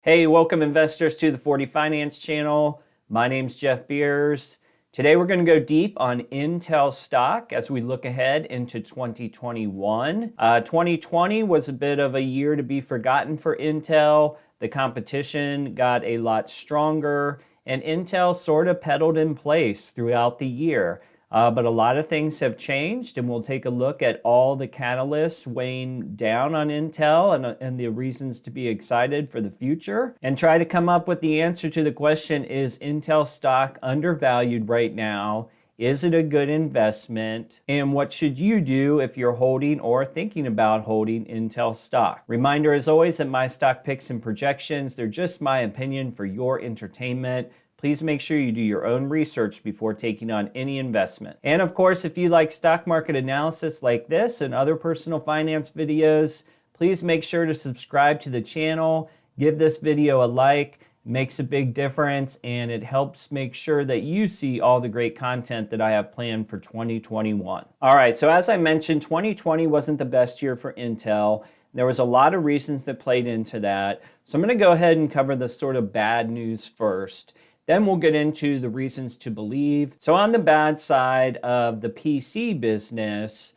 Hey, welcome investors to the 40 Finance channel. My name's Jeff Beers. Today we're going to go deep on Intel stock as we look ahead into 2021. 2020 was a bit of a year to be forgotten for Intel. The competition got a lot stronger and Intel sort of pedaled in place throughout the year. But a lot of things have changed, and we'll take a look at all the catalysts weighing down on Intel and the reasons to be excited for the future, and try to come up with the answer to the question, is Intel stock undervalued right now? Is it a good investment? And what should you do if you're holding or thinking about holding Intel stock? Reminder, as always, that my stock picks and projections, they're just my opinion for your entertainment. Please make sure you do your own research before taking on any investment. And of course, if you like stock market analysis like this and other personal finance videos, please make sure to subscribe to the channel. Give this video a like. It makes a big difference, and it helps make sure that you see all the great content that I have planned for 2021. All right, so as I mentioned, 2020 wasn't the best year for Intel. There was a lot of reasons that played into that. So I'm going to go ahead and cover the sort of bad news first. Then we'll get into the reasons to believe. So on the bad side of the PC business,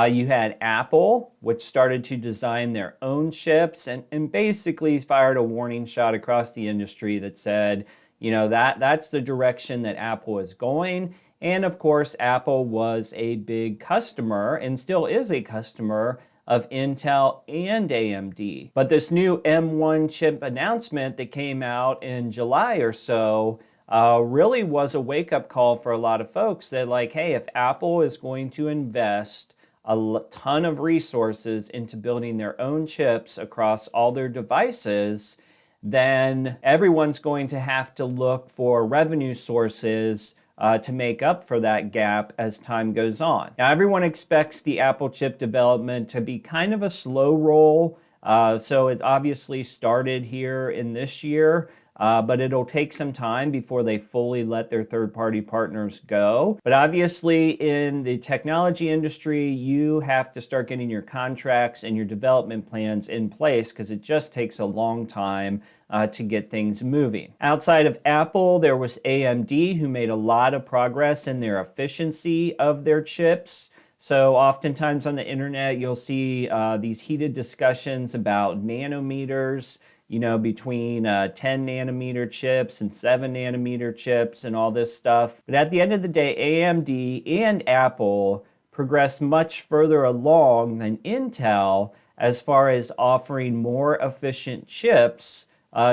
you had Apple, which started to design their own chips and basically fired a warning shot across the industry that said, you know, that's the direction that Apple is going. And of course, Apple was a big customer and still is a customer of Intel and AMD. But this new M1 chip announcement that came out in July or so really was a wake-up call for a lot of folks that, like, hey, if Apple is going to invest a ton of resources into building their own chips across all their devices, then everyone's going to have to look for revenue sources to make up for that gap as time goes on. Now, everyone expects the Apple chip development to be kind of a slow roll. So it obviously started here in this year, but it'll take some time before they fully let their third-party partners go. But obviously in the technology industry, you have to start getting your contracts and your development plans in place because it just takes a long time to get things moving. Outside of Apple, there was AMD, who made a lot of progress in their efficiency of their chips. So oftentimes on the internet, you'll see these heated discussions about nanometers, you know, between 10 nanometer chips and 7 nanometer chips and all this stuff. But at the end of the day, AMD and Apple progressed much further along than Intel as far as offering more efficient chips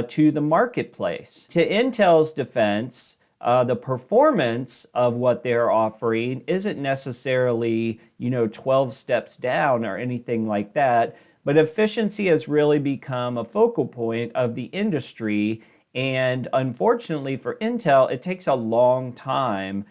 to the marketplace. To Intel's defense, the performance of what they're offering isn't necessarily, 12 steps down or anything like that, but efficiency has really become a focal point of the industry. And unfortunately for Intel, it takes a long time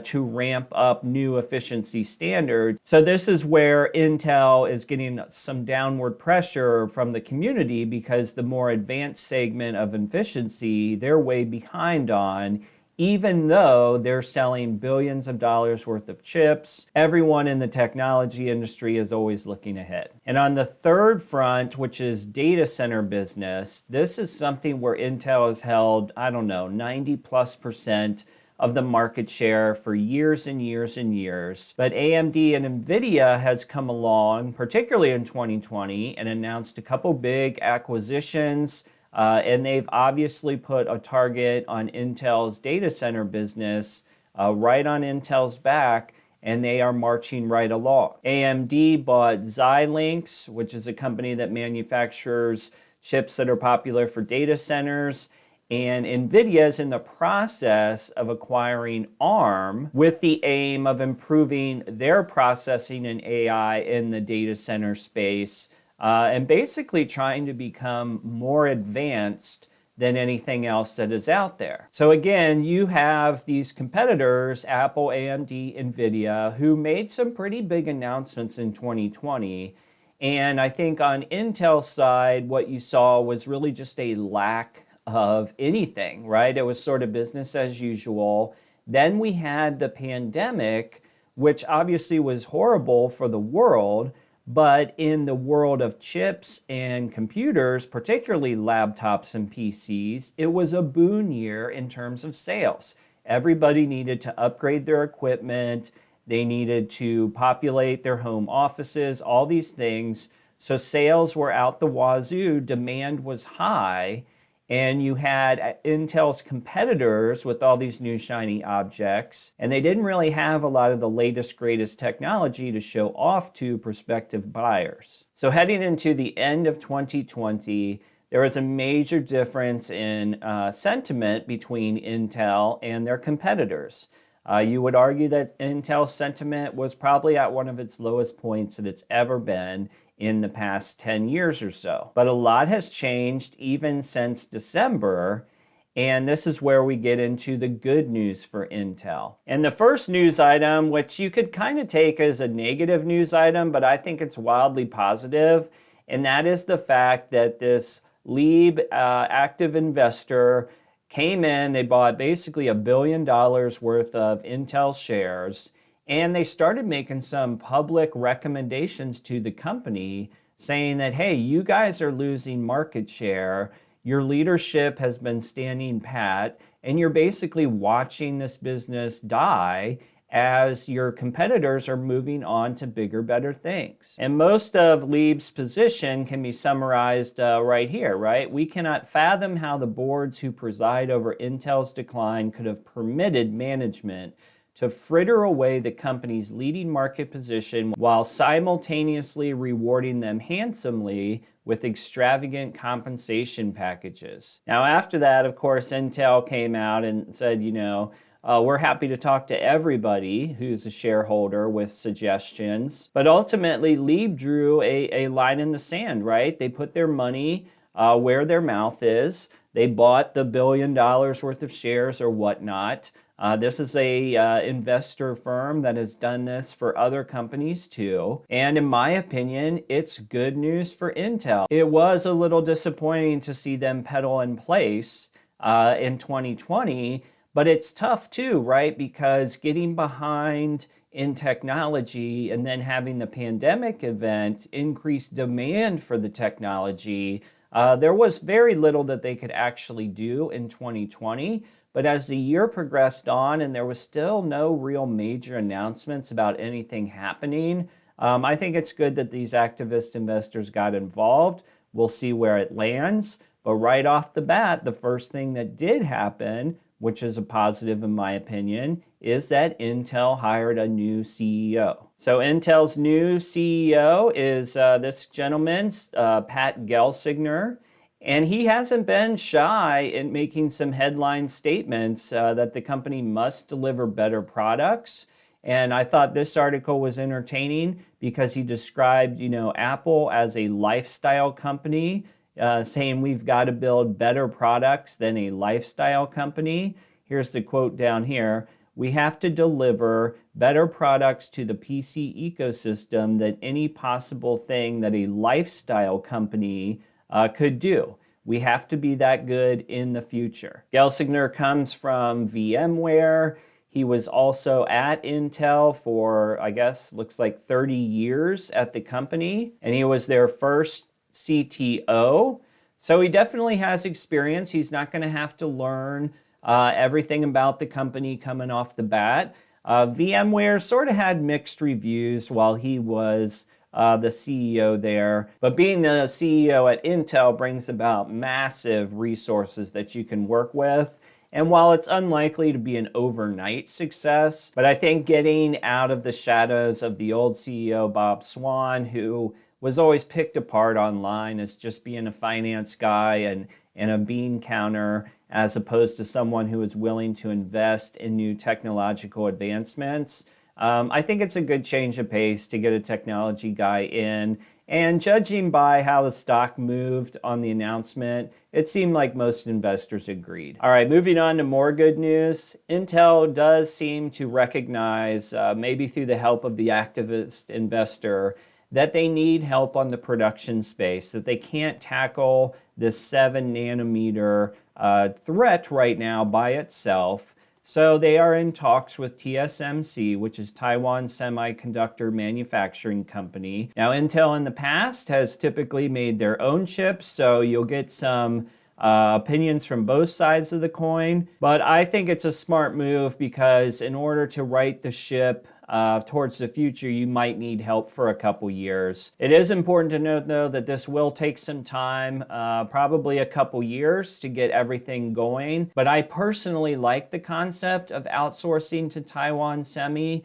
to ramp up new efficiency standards. So this is where Intel is getting some downward pressure from the community because the more advanced segment of efficiency, they're way behind on, even though they're selling billions of dollars worth of chips. Everyone in the technology industry is always looking ahead. And on the third front, which is data center business, this is something where Intel has held, 90+% of the market share for years and years and years. But AMD and NVIDIA has come along, particularly in 2020, and announced a couple big acquisitions. And they've obviously put a target on Intel's data center business right on Intel's back, and they are marching right along. AMD bought Xilinx, which is a company that manufactures chips that are popular for data centers. And NVIDIA is in the process of acquiring ARM with the aim of improving their processing and AI in the data center space, and basically trying to become more advanced than anything else that is out there. So again, you have these competitors, Apple, AMD, NVIDIA, who made some pretty big announcements in 2020. And I think on Intel's side, what you saw was really just a lack of anything, right? It was sort of business as usual. Then we had the pandemic, which obviously was horrible for the world, But in the world of chips and computers, particularly laptops and PCs, it was a boon year in terms of sales. Everybody needed to upgrade their equipment. They needed to populate their home offices, all these things. So sales were out the wazoo, demand was high, and you had Intel's competitors with all these new shiny objects, and they didn't really have a lot of the latest, greatest technology to show off to prospective buyers. So heading into the end of 2020, there was a major difference in sentiment between Intel and their competitors. You would argue that Intel's sentiment was probably at one of its lowest points that it's ever been in the past 10 years or so. But a lot has changed even since December, and this is where we get into the good news for Intel. And the first news item, which you could kind of take as a negative news item, but I think it's wildly positive, and that is the fact that this Leib active investor came in, they bought basically $1 billion worth of Intel shares, and they started making some public recommendations to the company saying that, hey, you guys are losing market share, your leadership has been standing pat, and you're basically watching this business die as your competitors are moving on to bigger, better things. And most of Leib's position can be summarized right here, right? We cannot fathom how the boards who preside over Intel's decline could have permitted management to fritter away the company's leading market position while simultaneously rewarding them handsomely with extravagant compensation packages. Now, after that, of course, Intel came out and said, we're happy to talk to everybody who's a shareholder with suggestions. But ultimately, Leib drew a line in the sand, right? They put their money where their mouth is. They bought the $1 billion worth of shares or whatnot. This is a investor firm that has done this for other companies too. And in my opinion, it's good news for Intel. It was a little disappointing to see them pedal in place in 2020, but it's tough too, right? Because getting behind in technology and then having the pandemic event increase demand for the technology, there was very little that they could actually do in 2020. But as the year progressed on and there was still no real major announcements about anything happening, I think it's good that these activist investors got involved. We'll see where it lands. But right off the bat, the first thing that did happen, which is a positive in my opinion, is that Intel hired a new CEO. So Intel's new CEO is this gentleman, Pat Gelsinger. And he hasn't been shy in making some headline statements that the company must deliver better products. And I thought this article was entertaining because he described, Apple as a lifestyle company, saying we've got to build better products than a lifestyle company. Here's the quote down here. We have to deliver better products to the PC ecosystem than any possible thing that a lifestyle company could do. We have to be that good in the future. Gelsinger comes from VMware. He was also at Intel for, I guess, looks like 30 years at the company, and he was their first CTO. So he definitely has experience. He's not going to have to learn everything about the company coming off the bat. VMware sort of had mixed reviews while he was the CEO there. But being the CEO at Intel brings about massive resources that you can work with. And while it's unlikely to be an overnight success, but I think getting out of the shadows of the old CEO, Bob Swan, who was always picked apart online as just being a finance guy and a bean counter, as opposed to someone who is willing to invest in new technological advancements, I think it's a good change of pace to get a technology guy in. And judging by how the stock moved on the announcement, it seemed like most investors agreed. All right, moving on to more good news. Intel does seem to recognize, maybe through the help of the activist investor, that they need help on the production space, that they can't tackle this 7 nanometer threat right now by itself. So they are in talks with TSMC, which is Taiwan Semiconductor Manufacturing Company. Now, Intel in the past has typically made their own chips, so you'll get some opinions from both sides of the coin. But I think it's a smart move because in order to right the ship towards the future, you might need help for a couple years. It is important to note, though, that this will take some time, probably a couple years to get everything going. But I personally like the concept of outsourcing to Taiwan Semi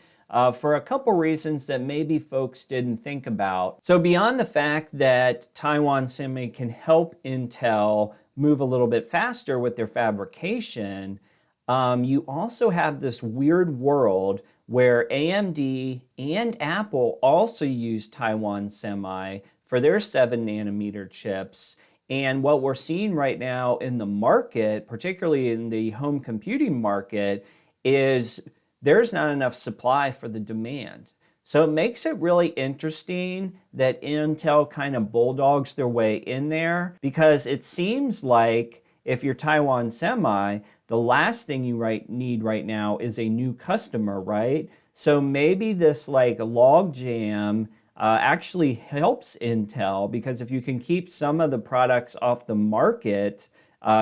for a couple reasons that maybe folks didn't think about. So beyond the fact that Taiwan Semi can help Intel move a little bit faster with their fabrication, you also have this weird world where AMD and Apple also use Taiwan Semi for their 7-nanometer chips. And what we're seeing right now in the market, particularly in the home computing market, is there's not enough supply for the demand. So it makes it really interesting that Intel kind of bulldogs their way in there, because it seems like if you're Taiwan Semi, the last thing you need right now is a new customer, right? So maybe this like log jam actually helps Intel, because if you can keep some of the products off the market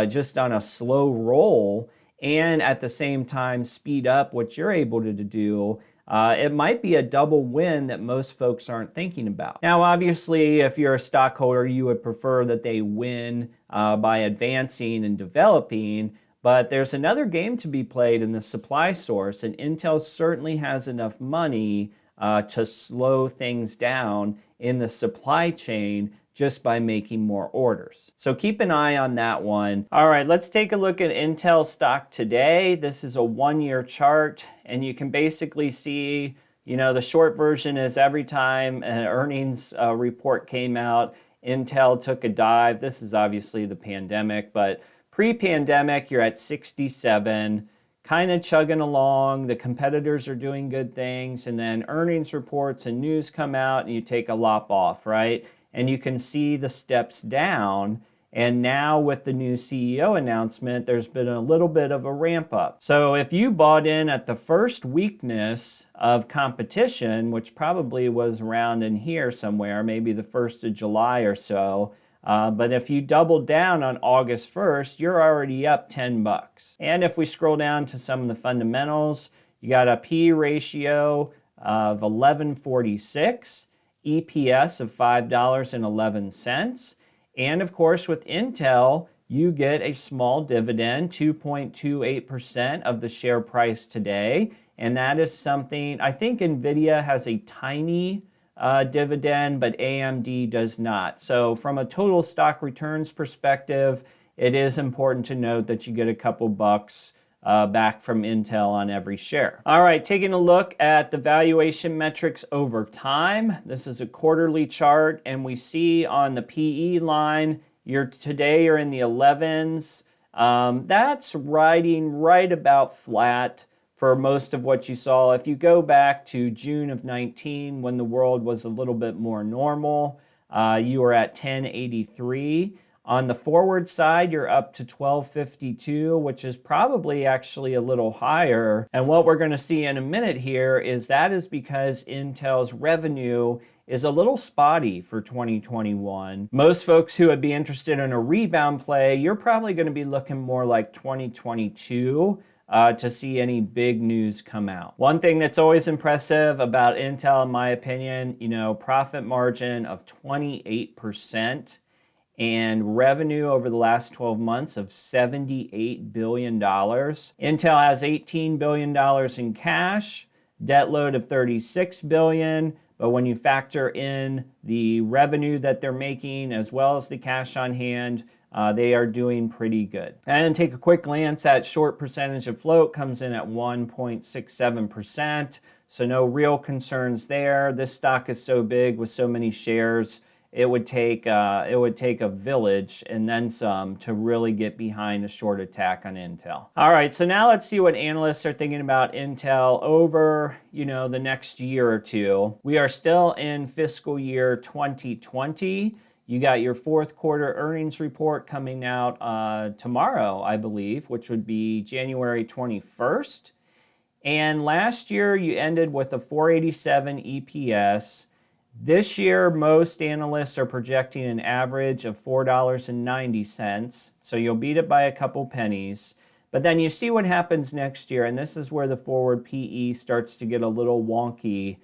just on a slow roll, and at the same time speed up what you're able to do, it might be a double win that most folks aren't thinking about. Now, obviously, if you're a stockholder, you would prefer that they win by advancing and developing, but there's another game to be played in the supply source, and Intel certainly has enough money to slow things down in the supply chain just by making more orders. So keep an eye on that one. All right, let's take a look at Intel stock today. This is a 1-year chart, and you can basically see, the short version is every time an earnings report came out, Intel took a dive. This is obviously the pandemic, but pre-pandemic, you're at 67, kind of chugging along. The competitors are doing good things, and then earnings reports and news come out, and you take a lop off, right? And you can see the steps down. And now with the new CEO announcement, there's been a little bit of a ramp up. So if you bought in at the first weakness of competition, which probably was around in here somewhere, maybe the 1st of July or so, but if you doubled down on August 1st, you're already up $10. And if we scroll down to some of the fundamentals, you got a P ratio of 1146. EPS of $5.11. And of course, with Intel, you get a small dividend, 2.28% of the share price today. And that is something, I think NVIDIA has a tiny dividend, but AMD does not. So from a total stock returns perspective, it is important to note that you get a couple bucks back from Intel on every share. All right, taking a look at the valuation metrics over time. This is a quarterly chart, and we see on the PE line, today you're in the 11s. That's riding right about flat for most of what you saw. If you go back to June of 19, when the world was a little bit more normal, you were at 1083. On the forward side, you're up to 1252, which is probably actually a little higher. And what we're going to see in a minute here is that is because Intel's revenue is a little spotty for 2021. Most folks who would be interested in a rebound play, you're probably going to be looking more like 2022 to see any big news come out. One thing that's always impressive about Intel, in my opinion, profit margin of 28%. And revenue over the last 12 months of $78 billion. Intel has $18 billion in cash, debt load of $36 billion, but when you factor in the revenue that they're making as well as the cash on hand, they are doing pretty good. And take a quick glance at short percentage of float, comes in at 1.67%, so no real concerns there. This stock is so big with so many shares, it would take a village and then some to really get behind a short attack on Intel. All right, so now let's see what analysts are thinking about Intel over, the next year or two. We are still in fiscal year 2020. You got your fourth quarter earnings report coming out tomorrow, I believe, which would be January 21st. And last year you ended with a 487 EPS. This year, most analysts are projecting an average of $4.90, so you'll beat it by a couple pennies. But then you see what happens next year, and this is where the forward PE starts to get a little wonky.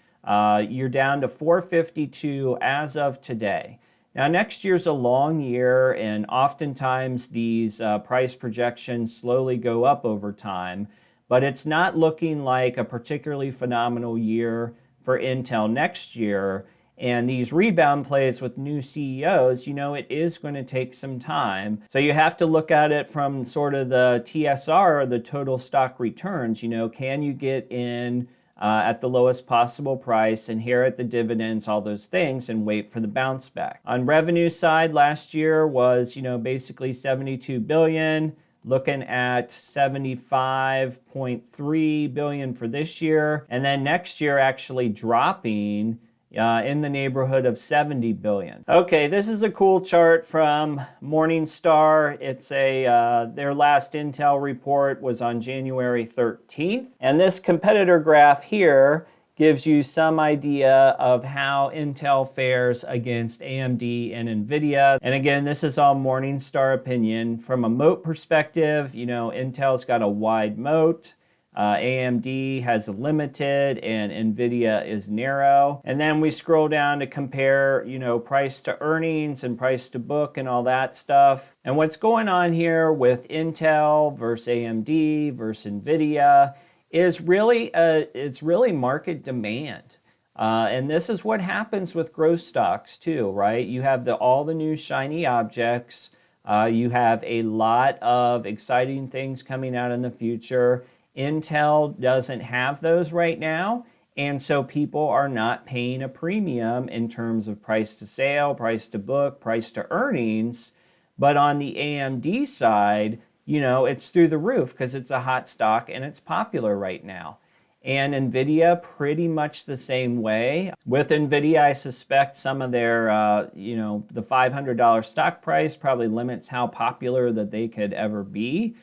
You're down to 452 as of today. Now, next year's a long year, and oftentimes these price projections slowly go up over time, but it's not looking like a particularly phenomenal year for Intel next year. And these rebound plays with new CEOs, it is going to take some time. So you have to look at it from sort of the TSR, or the total stock returns. Can you get in at the lowest possible price, inherit the dividends, all those things, and wait for the bounce back? On revenue side, last year was, basically 72 billion. Looking at 75.3 billion for this year, and then next year actually dropping in the neighborhood of 70 billion. Okay, this is a cool chart from Morningstar. It's their last Intel report was on January 13th, and this competitor graph here gives you some idea of how Intel fares against AMD and NVIDIA. And again, this is all Morningstar opinion. From a moat perspective, Intel's got a wide moat. AMD has a limited, and NVIDIA is narrow. And then we scroll down to compare, price to earnings and price to book and all that stuff. And what's going on here with Intel versus AMD versus NVIDIA is it's really market demand. And this is what happens with growth stocks too, right? You have all the new shiny objects. You have a lot of exciting things coming out in the future. Intel doesn't have those right now, and so people are not paying a premium in terms of price to sale, price to book, price to earnings. But on the AMD side, it's through the roof because it's a hot stock and it's popular right now. And NVIDIA, pretty much the same way. With NVIDIA, I suspect some of their, the $500 stock price probably limits how popular that they could ever be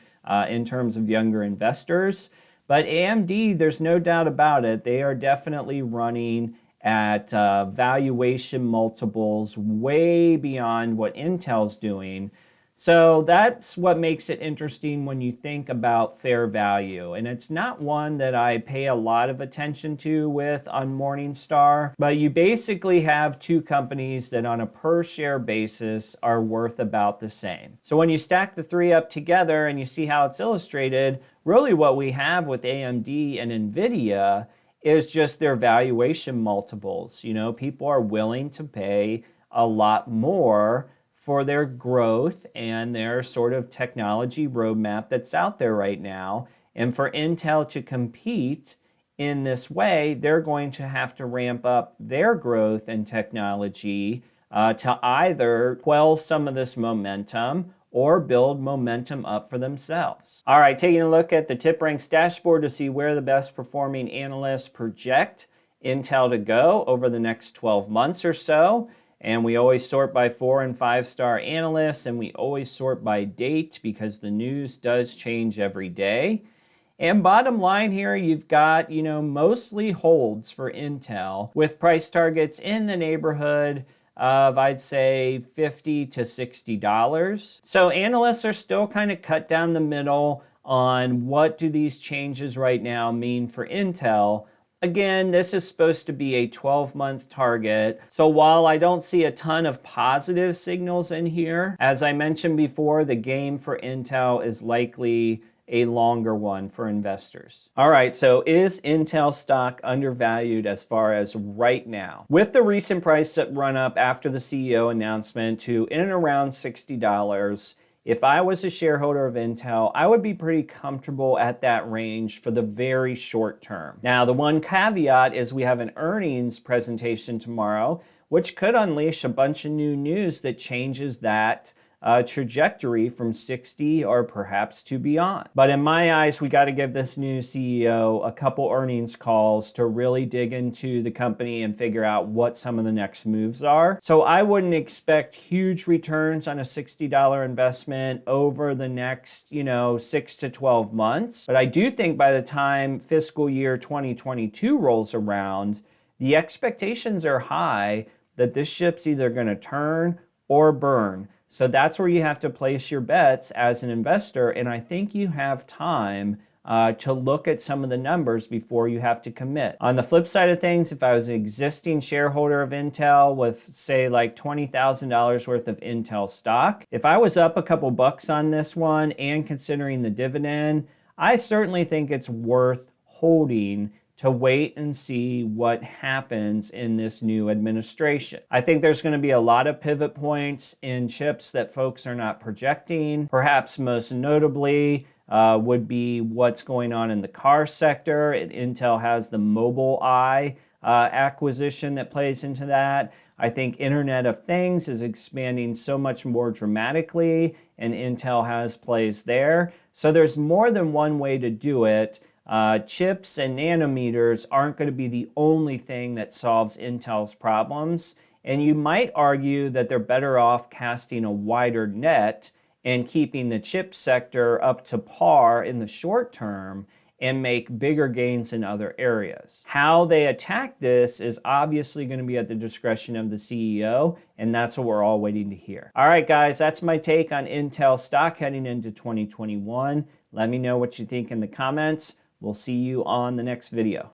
in terms of younger investors. But AMD, there's no doubt about it, they are definitely running at valuation multiples way beyond what Intel's doing. So that's what makes it interesting when you think about fair value. And it's not one that I pay a lot of attention to on Morningstar, but you basically have two companies that on a per share basis are worth about the same. So when you stack the three up together and you see how it's illustrated, really what we have with AMD and NVIDIA is just their valuation multiples. People are willing to pay a lot more for their growth and their sort of technology roadmap that's out there right now. And for Intel to compete in this way, they're going to have to ramp up their growth and technology to either quell some of this momentum or build momentum up for themselves. All right, taking a look at the TipRanks dashboard to see where the best performing analysts project Intel to go over the next 12 months or so. And we always sort by 4- and 5-star analysts, and we always sort by date because the news does change every day. And bottom line here, you've got, mostly holds for Intel with price targets in the neighborhood of, I'd say, $50 to $60. So analysts are still kind of cut down the middle on what do these changes right now mean for Intel. Again, this is supposed to be a 12-month target. So while I don't see a ton of positive signals in here, as I mentioned before, the game for Intel is likely a longer one for investors. All right, so is Intel stock undervalued as far as right now? With the recent price run up after the CEO announcement to in and around $60, if I was a shareholder of Intel, I would be pretty comfortable at that range for the very short term. Now, the one caveat is we have an earnings presentation tomorrow, which could unleash a bunch of new news that changes that trajectory from 60 or perhaps to beyond. But in my eyes, we got to give this new CEO a couple earnings calls to really dig into the company and figure out what some of the next moves are. So I wouldn't expect huge returns on a $60 investment over the next, 6 to 12 months. But I do think by the time fiscal year 2022 rolls around, the expectations are high that this ship's either going to turn or burn. So that's where you have to place your bets as an investor, and I think you have time to look at some of the numbers before you have to commit. On the flip side of things, if I was an existing shareholder of Intel with, say, like $20,000 worth of Intel stock, if I was up a couple bucks on this one and considering the dividend, I certainly think it's worth holding to wait and see what happens in this new administration. I think there's going to be a lot of pivot points in chips that folks are not projecting. Perhaps most notably would be what's going on in the car sector. Intel has the Mobileye acquisition that plays into that. I think Internet of Things is expanding so much more dramatically, and Intel has plays there. So there's more than one way to do it. Chips and nanometers aren't going to be the only thing that solves Intel's problems, and you might argue that they're better off casting a wider net and keeping the chip sector up to par in the short term and make bigger gains in other areas. How they attack this is obviously going to be at the discretion of the CEO, and that's what we're all waiting to hear. All right, guys, that's my take on Intel stock heading into 2021. Let me know what you think in the comments. We'll see you on the next video.